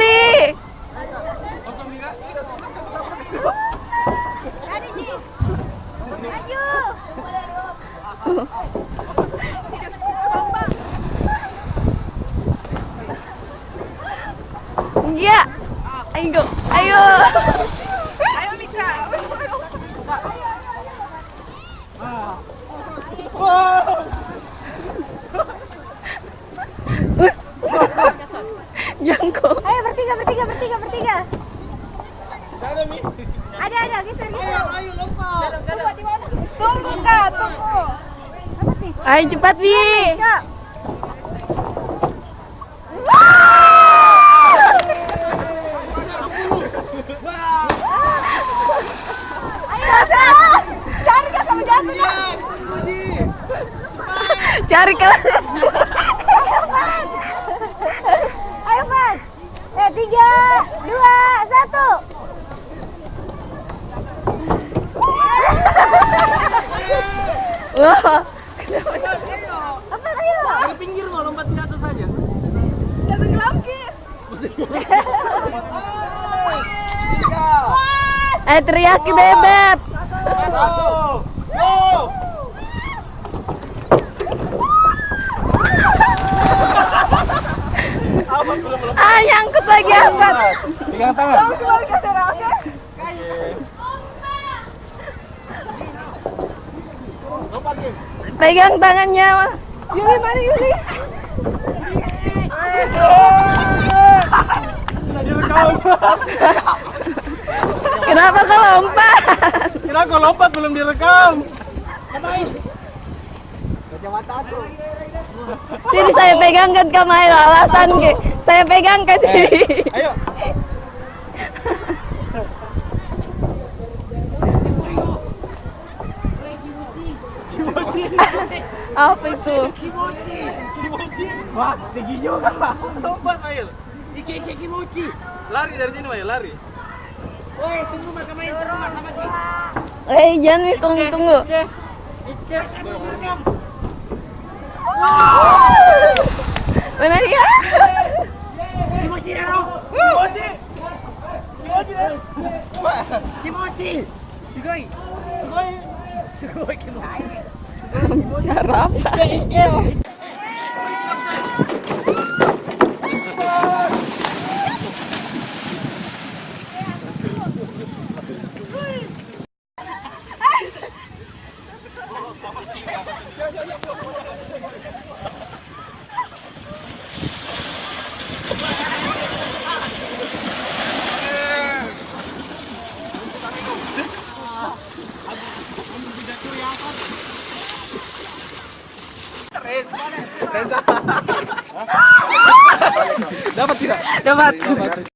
Yuli. Iya. Ayo, ayo. Ayo Mika. Jangko. Ayo bertiga. Ada, geser. Ayo lompat. Tunggu Kak, tunggu. Ayo cepat, Bi. Cok. Cari Kak kamu jatuh. Iya, tunggu Ji. Cari ke. Ayo, Mas. 3, 2, 1. Wah. Lepas, ayo. Dari pinggir mau lompat biasa saja. Udah tenggelam Ki. Teriaki bebek. Satu. Go. Apa belum lompat? Nyangkut lagi apa? Pegang tangan. Kembali ke sana, oke? Lompat Ji. Pegang tangannya. Yuli, mari Yuli. Tidak direkam. Kenapa kau lompat? Kira kau lompat belum direkam. Kacamata aku. Sini saya pegangkan kamu alasan ke. Saya pegangkan sini. Ayo. Apa itu? Kimochi. Wah, tinggi juga. Lompat Mail. Kimochi. Lari dari sini Mail, lari. Woi, tunggu mereka main ke rumah sama Ki. Jangan nih, tunggu. Mana dia? Kimochi daro. Kimochi. Kimochi desu. Kimochi. Sugoi. Sugoi Kimochi. Cara apa? Dapat tidak? Dapat.